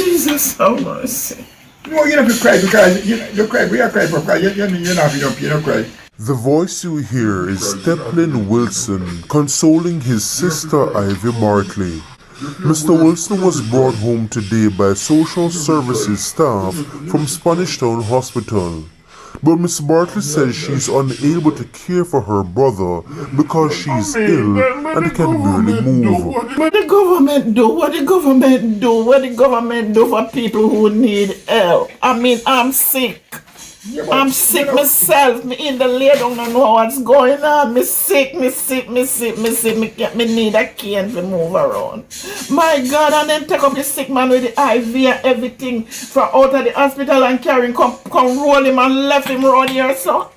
Jesus, have mercy. No, you don't have to cry because you cry. We are crying because you're not you don't cry. The voice you hear is Steplin Wilson consoling his sister Ivy Bartley. Mr. Wilson was brought home today by social services staff from Spanish Town Hospital. But Miss Bartley says she's unable to care for her brother because she's ill and can barely move. What the government do? What the government do? What the government do for people who need help? I mean, I'm sick. I'm sick myself. Me in the lay down and know what's going on. Me sick. Me need a cane to move around. My God, and then take up the sick man with the IV and everything from out of the hospital and carry him, come roll him and left him around here, so.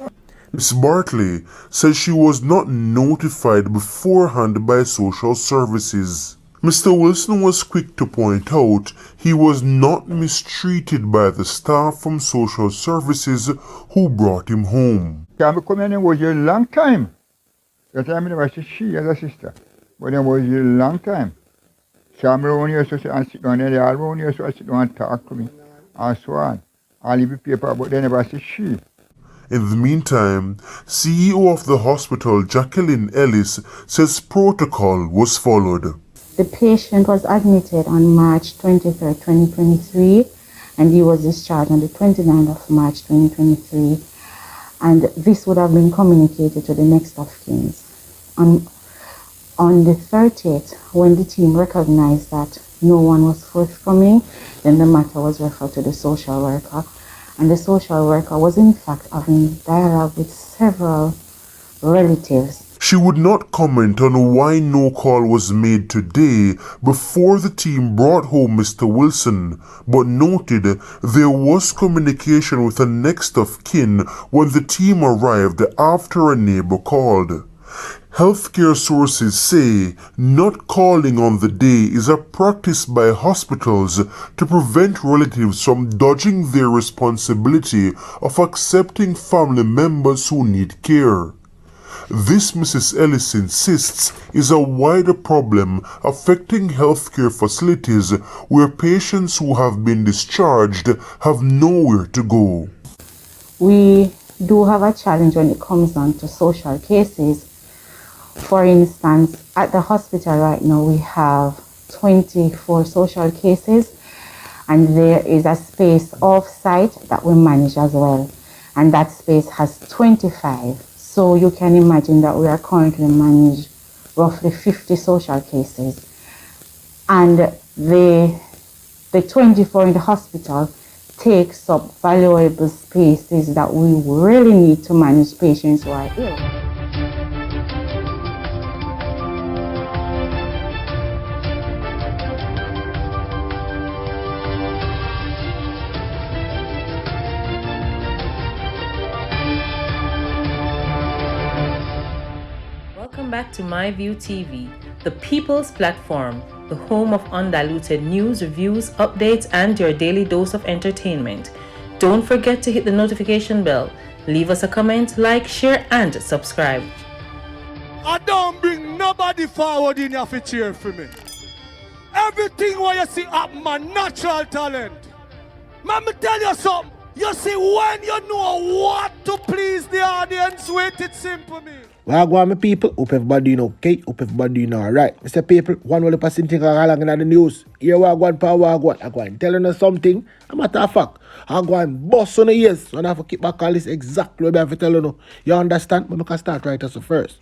Miss Bartley says she was not notified beforehand by social services. Mr. Wilson was quick to point out he was not mistreated by the staff from social services who brought him home. I'm coming in was a long time. That time it was she as a sister. But it was a long time. So I'm around here, so I sit down there, they all around here, so I sit down and talk to me. And so on. I'll leave the paper, but then it was she. In the meantime, CEO of the hospital, Jacqueline Ellis, says protocol was followed. The patient was admitted on March 23, 2023, and he was discharged on the 29th of March 2023. And this would have been communicated to the next of kin. On the 30th, when the team recognized that no one was forthcoming, then the matter was referred to the social worker. And the social worker was in fact having dialogue with several relatives. She would not comment on why no call was made today before the team brought home Mr. Wilson, but noted there was communication with the next of kin when the team arrived after a neighbor called. Healthcare sources say not calling on the day is a practice by hospitals to prevent relatives from dodging their responsibility of accepting family members who need care. This, Mrs. Ellis insists, is a wider problem affecting healthcare facilities where patients who have been discharged have nowhere to go. We do have a challenge when it comes down to social cases. For instance, at the hospital right now we have 24 social cases, and there is a space off-site that we manage as well, and that space has 25. So you can imagine that we are currently managing roughly 50 social cases. And the 24 in the hospital takes up valuable spaces that we really need to manage patients who are ill. Welcome back to MyView TV, the people's platform, the home of undiluted news, reviews, updates, and your daily dose of entertainment. Don't forget to hit the notification bell, leave us a comment, like, share, and subscribe. I don't bring nobody forward in your cheer for me. Everything what you see happen, my natural talent. Let me tell you something. You see, when you know what to please the audience with, it's simple, me. Well, go on, my people. Hope everybody doing okay. Hope everybody doing alright. Mr. People, one will person thing along in the news. Here we are going, I go and telling us something. A matter of fact, I go and bust on the ears. So I have to keep my call this exactly what I have to tell you. You understand? But we can start right as first.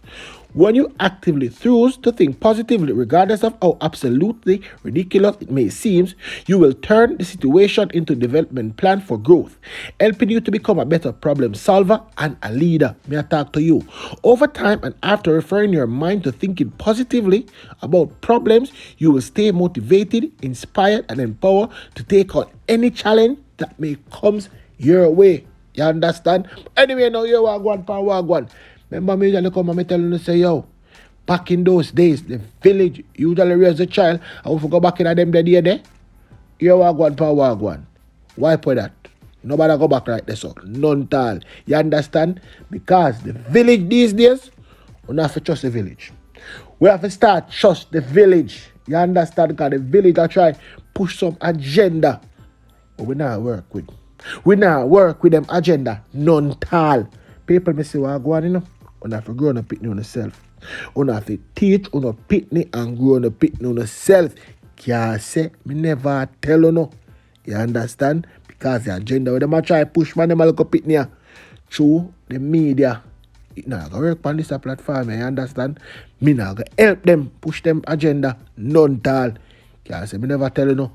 When you actively choose to think positively, regardless of how absolutely ridiculous it may seem, you will turn the situation into a development plan for growth, helping you to become a better problem solver and a leader. May I talk to you? Over time, and after referring your mind to thinking positively about problems, you will stay motivated, inspired, and empowered to take on any challenge that may comes your way. You understand? Anyway, now you are one. Remember me usually come and me tell you, say, yo, back in those days, the village usually raised a child, and if we go back in them day there, you are one. Why for that? Nobody go back right there, so none tall. You understand? Because the village these days, we don't have to trust the village. We have to start trust the village. You understand? Because the village are trying push some agenda. But we not work with. We not work with them agenda. None tall. People may say, well, go on, you know. You have to grow on a pitney on yourself. You have to teach on a pitney and grow on a pitney on yourself. Can't say, me never tell you no. You understand? Because the agenda, when them try push man, them a look up pitney through the media. It not gonna work on this platform, you understand? Me not gonna help them push them agenda. None tall. Can't say, me never tell you no.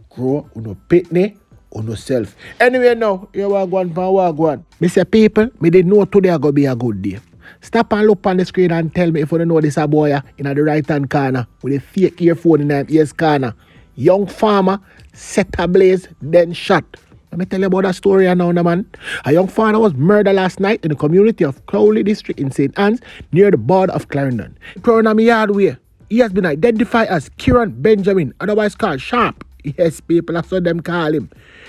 Grow on a pitney on yourself. Anyway, now, you want one. Me say, people, me didn't know today gonna be a good day. Stop and look on the screen and tell me if you don't know this a boy in the right hand corner with a fake earphone in the ears corner. Young farmer set ablaze, then shot. Let me tell you about that story now, man. A young farmer was murdered last night in the community of Crowley District in St. Anne's near the border of Clarendon. Thrown Yardway. He has been identified as Keron Benjamin, otherwise called Sharp. Yes, people, that's what them call him.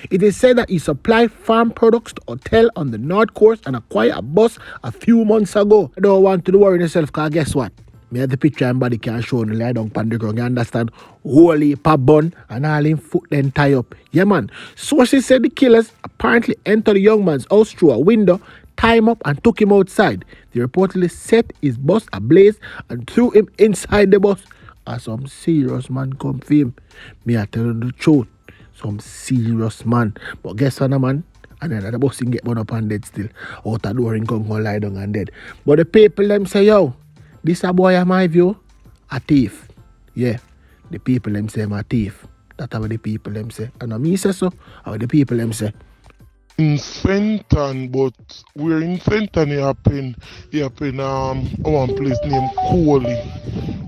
It is said that he supplied farm products to hotel on the North Coast and acquired a bus a few months ago. I don't want to worry yourself, because guess what? Me have the picture and body can show the lie down on the ground. You understand? Holy pa bun and all him foot then tie up. Yeah, man. Sources said the killers apparently entered the young man's house through a window, tied him up and took him outside. They reportedly set his bus ablaze and threw him inside the bus. As some serious man come for him. Me I tell you the truth. Some serious man. But guess what, man? And then the bus get burned up and dead still. Out the door and come lie down and dead. But the people them say, yo, this a boy in my view, a thief. Yeah. The people them say I'm a thief. That's what the people them say. And me say so, how the people them say. In Fenton, but we're in Fenton, it happened one place named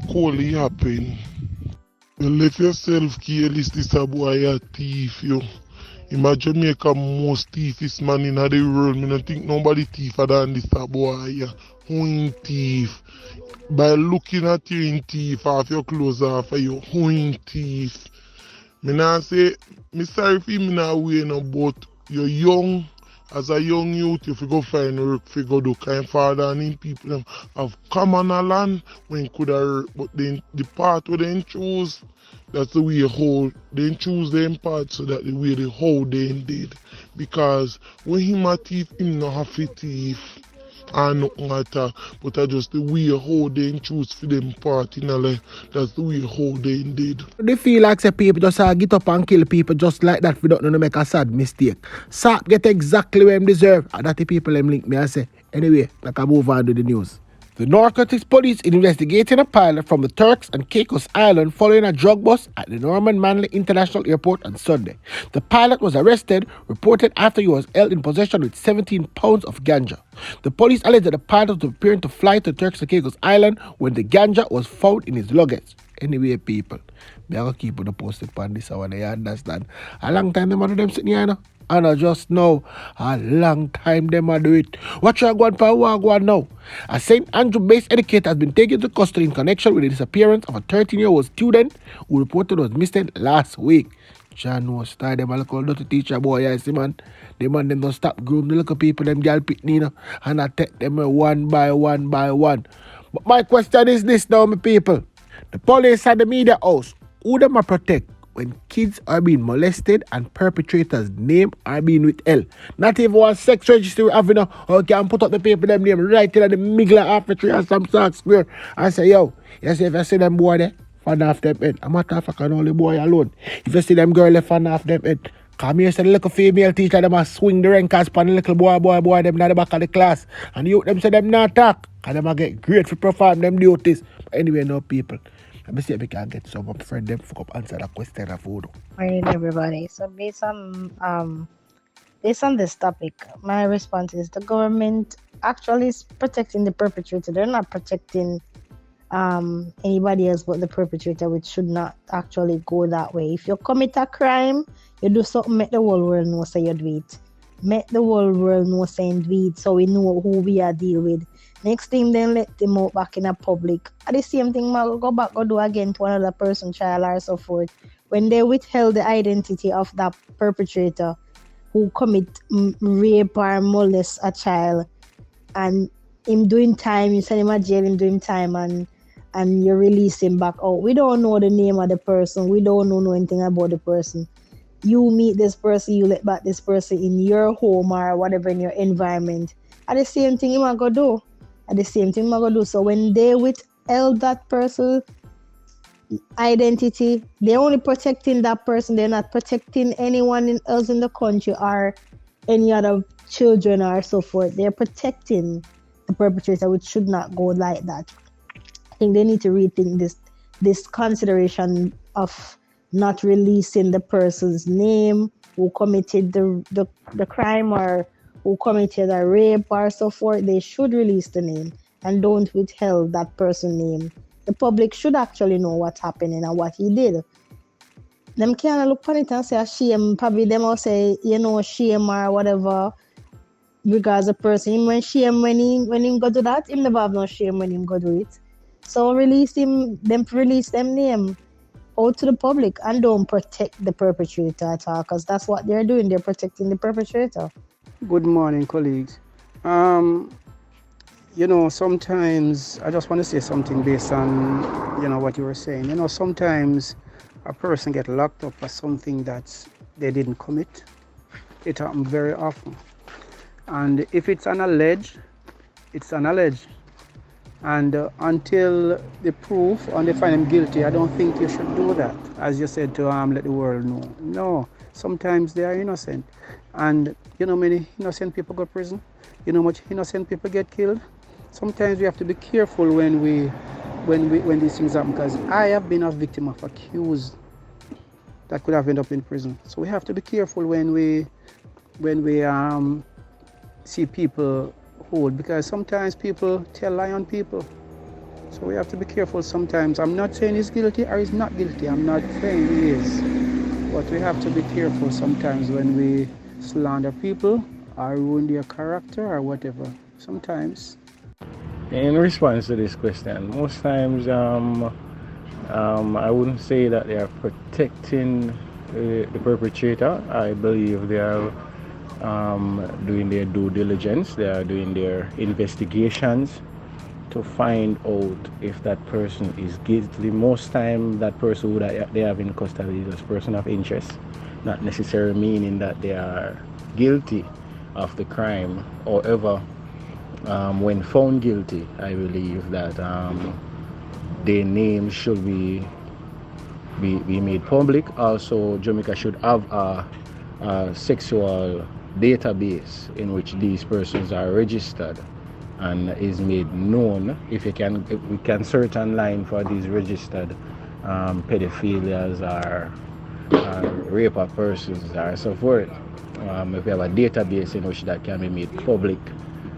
Coley happened. You let yourself careless, this a boy a thief, yo. Imagine Jamaica most thiefest man in the world. I don't think nobody thiefer than this a boy, yeah. Who in thief? By looking at you in thief, off your clothes off of you, who in thief? Me not say, me sorry for me not way no, but you're young, as a young youth, if you go find work, if you go do kind father and in people them have come on a land when could have work, but then the part where they choose, that's the way how they choose them part, so that the way the how they did. Because when him a thief, him not have to thief and nothing at that, but that's just the way how they choose for them part in a life. That's the way how they did. They feel like say people just get up and kill people just like that without no make a sad mistake. Sap get exactly where him deserve. And that the people them link me and say. Anyway, like I move on to the news. The Narcotics Police investigating a pilot from the Turks and Caicos Island following a drug bust at the Norman Manley International Airport on Sunday. The pilot was arrested, reported after he was held in possession with 17 pounds of ganja. The police alleged that the pilot was preparing to fly to Turks and Caicos Island when the ganja was found in his luggage. Anyway, people, we are going to keep on the posted on this one, you understand? A long time them are them sitting here, no? And I just know a long time them a do it. What you going for wagwan now? A St. Andrew-based educator has been taken to custody in connection with the disappearance of a 13-year-old student who reported was missing last week. John was style them a look all to teacher boy, I see man. The man them don't stop groom the little people them girl pitney, and I take them one by one by one. But my question is this now, my people. The police and the media house, who them a protect when kids are being molested and perpetrators' name are being withheld? Not even one sex registry having a, or can put up the people them name right in the middle of arbitrary or some sort square and say, yo, you see if you see them boy there, fan off them head. I'm not talking only boy alone. If you see them girl there, fan off them head. Come here, say the little female teacher, them a swing the rankers pan the little boy, them in the back of the class. And you them say them not talk, and them a get great for perform them duties. But anyway, no people. Let me see if we can get some friend them to answer that question of food. Morning, everybody. So based on this topic, my response is the government actually is protecting the perpetrator. They're not protecting anybody else but the perpetrator, which should not actually go that way. If you commit a crime, you do something, make the whole world know say you do it. Make the whole world know say you do it, so we know who we are deal with. Next thing, then let them out back in the public. At the same thing, go back go do again to another person, child or so forth. When they withheld the identity of that perpetrator who commit rape or molest a child, and him doing time, you send him a jail, him doing time, and and you release him back out. We don't know the name of the person. We don't know anything about the person. You meet this person, you let back this person in your home or whatever in your environment. And the same thing you might go do. So when they withheld that person's identity, they're only protecting that person. They're not protecting anyone else in the country or any other children or so forth. They're protecting the perpetrator, which should not go like that. I think they need to rethink this consideration of not releasing the person's name who committed the crime or who committed a rape or so forth. They should release the name and don't withhold that person's name. The public should actually know what's happening and what he did. Them can't look on it and say shame. Probably them will say, shame or whatever. Because the person, when him go do that, him never have no shame when him go do it. So release them name out to the public and don't protect the perpetrator at all, because that's what they're doing. They're protecting the perpetrator. Good morning, colleagues. Sometimes I just want to say something based on, what you were saying. Sometimes a person get locked up for something that they didn't commit. It happens very often. And if it's an alleged, it's an alleged. And until the proof and they find him guilty, I don't think you should do that. As you said, to let the world know. No, sometimes they are innocent. And many innocent people go to prison. Much innocent people get killed. Sometimes we have to be careful when these things happen, because I have been a victim of accused that could have ended up in prison. So we have to be careful when we see people hold, because sometimes people tell lie on people. So we have to be careful sometimes. I'm not saying he's guilty or he's not guilty. I'm not saying he is. But we have to be careful sometimes when we slander people or ruin their character or whatever. Sometimes. In response to this question, most times I wouldn't say that they are protecting the perpetrator. I believe they are doing their due diligence. They are doing their investigations to find out if that person is guilty. Most time that person who they have in custody is a person of interest, not necessarily meaning that they are guilty of the crime. However, when found guilty, I believe that their names should be made public. Also, Jamaica should have a sexual database in which these persons are registered and is made known. If we can search online for these registered pedophilias or rape of persons or so forth. If we have a database in which that can be made public,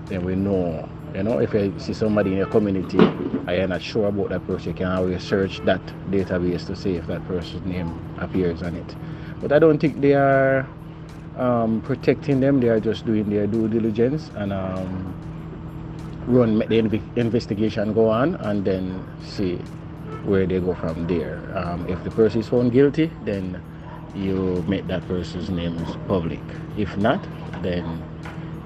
then we know. If you see somebody in your community and you're not sure about that person, you can always search that database to see if that person's name appears on it. But I don't think they are protecting them. They are just doing their due diligence and run the investigation go on and then see where they go from there. If the person is found guilty, then you make that person's name public. If not, then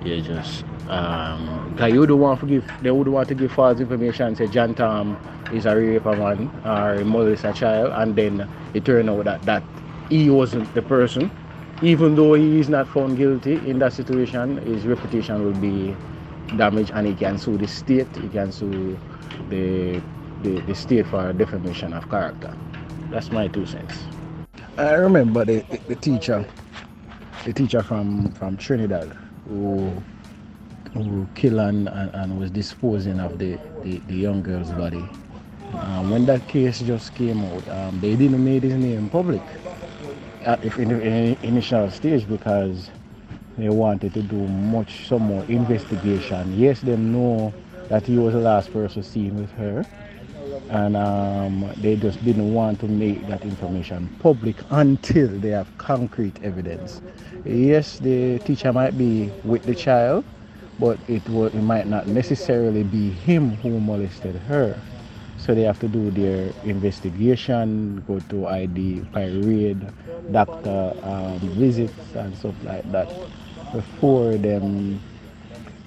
you just because you don't want to give, they would want to give false information, say John Tom is a raper man or molest a child, and then it turned out that he wasn't the person. Even though he is not found guilty in that situation, his reputation will be damaged, and he can sue the state, he can sue the state for defamation of character. That's my 2 cents. I remember the teacher from Trinidad who killed and was disposing of the young girl's body. When that case just came out, they didn't make his name public in the initial stage because they wanted to do some more investigation. Yes, they know that he was the last person seen with her, and they just didn't want to make that information public until they have concrete evidence. Yes, the teacher might be with the child, but it might not necessarily be him who molested her. So they have to do their investigation, go to ID parade, doctor visits and stuff like that before them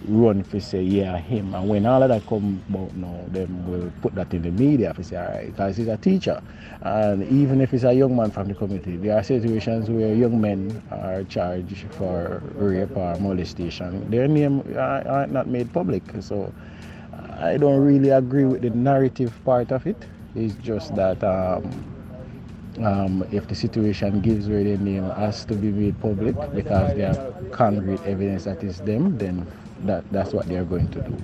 run for say, yeah, him. And when all of that come about now, them will put that in the media for say, all right, because he's a teacher. And even if it's a young man from the community, there are situations where young men are charged for rape or molestation. Their name are not made public. So I don't really agree with the narrative part of it. It's just that if the situation gives where the name has to be made public because they have concrete evidence that it's them, then that's what they're going to do.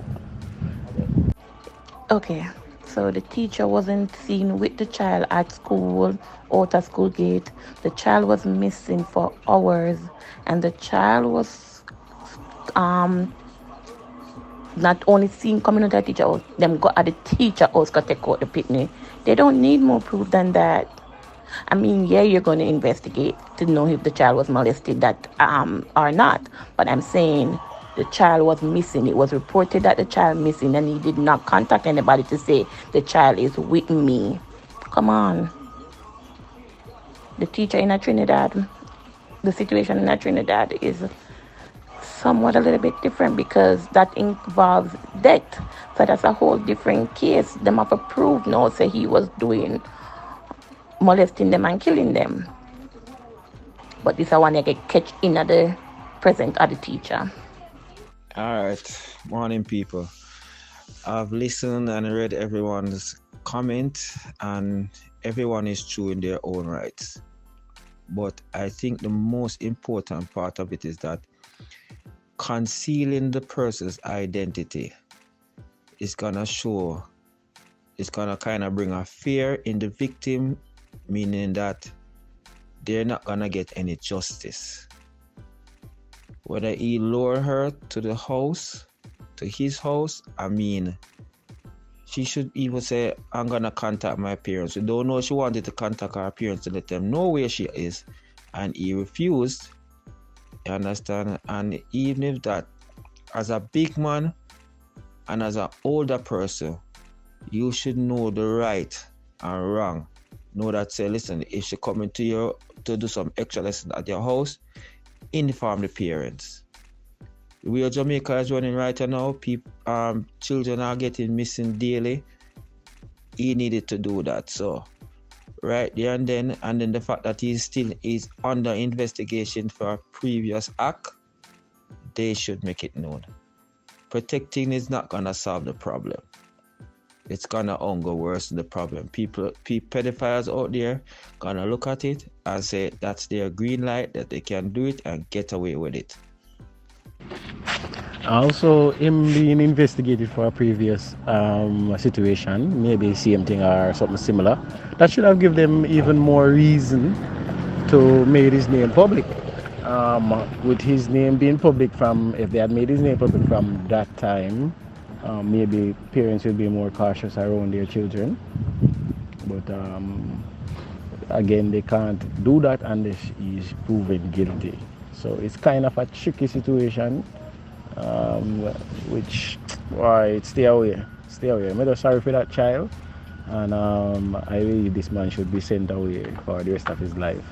Okay, so the teacher wasn't seen with the child at school, out of school gate. The child was missing for hours, and the child was not only seen coming out of the teacher house, them go at the teacher house to take out the picnic. They don't need more proof than that. I mean, yeah, you're going to investigate to know if the child was molested or not. But I'm saying the child was missing. It was reported that the child missing, and he did not contact anybody to say the child is with me. Come on. The teacher in Trinidad, the situation in Trinidad is somewhat a little bit different because that involves death. So that's a whole different case. Them have to prove now, say he was doing molesting them and killing them. But this is one I get catch in at the present of the teacher. All right, morning people. I've listened and read everyone's comment, and everyone is true in their own rights. But I think the most important part of it is that concealing the person's identity is gonna show, it's gonna kind of bring a fear in the victim, meaning that they're not gonna get any justice. Whether he lure her to the house, to his house, I mean, she should even say, I'm gonna contact my parents. We don't know she wanted to contact her parents to let them know where she is, and he refused. You understand? And even if that, as a big man and as an older person, you should know the right and wrong. Know that, say, listen, if she coming to you to do some extra lesson at your house, inform the parents. Where Jamaica is running right now, children are getting missing daily. He needed to do that. So right there and then the fact that he still is under investigation for a previous act, they should make it known. Protecting is not gonna solve the problem. It's gonna only worsen the problem. Pedophiles out there gonna look at it and say that's their green light, that they can do it and get away with it. Also, him being investigated for a previous situation, maybe same thing or something similar, that should have given them even more reason to make his name public. With his name being public if they had made his name public from that time, maybe parents will be more cautious around their children. But again, they can't do that unless he's proven guilty. So it's kind of a tricky situation, which, why, stay away. I'm just sorry for that child, and I believe this man should be sent away for the rest of his life.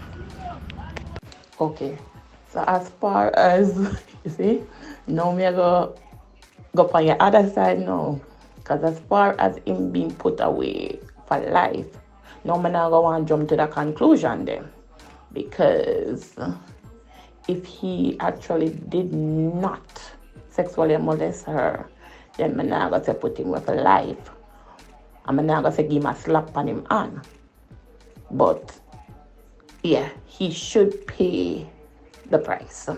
Okay, so as far as, you see, now me go on your other side now, because as far as him being put away for life, now I'm not going to jump to the conclusion then, because if he actually did not sexually molest her, then I'm not going to put him away for life. I'm not going to give him a slap on him on. But yeah, he should pay the price.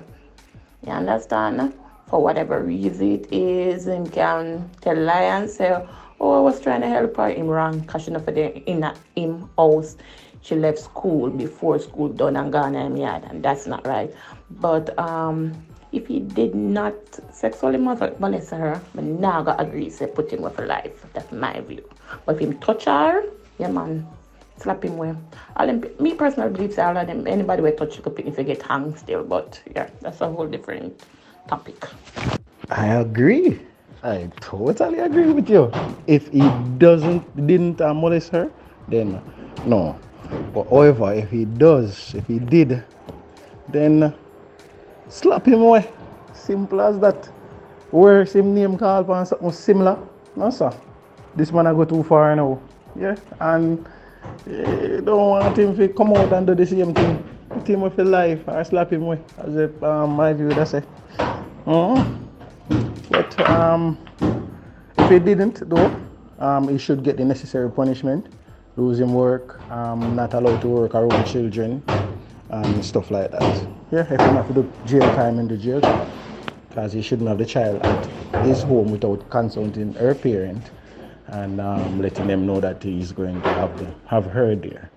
You understand? For whatever reason it is, him can tell lie and say, oh, I was trying to help her. Him wrong, because she not for the in him house. She left school before school done and gone in yard, and that's not right. But if he did not sexually molest her, I'm not gonna agree to put him away for life. That's my view. But if him touch her, yeah man, slap him away. Me personally believe all of them, anybody will touch the if you get hung still, but yeah, that's a whole different topic. I agree. I totally agree with you. If he didn't molest her, then no. But however, if he did, then slap him away. Simple as that. Where him name call for something similar? No, sir. This man I go too far now. Yeah, and don't want him to come out and do the same thing. Put him with life or slap him away. As my view, that's it. But if he didn't, though, he should get the necessary punishment. Losing work, not allowed to work around children, and stuff like that. Yeah, if you have to do jail time in the jail, because he shouldn't have the child at his home without consulting her parent and letting them know that he's going to have her there.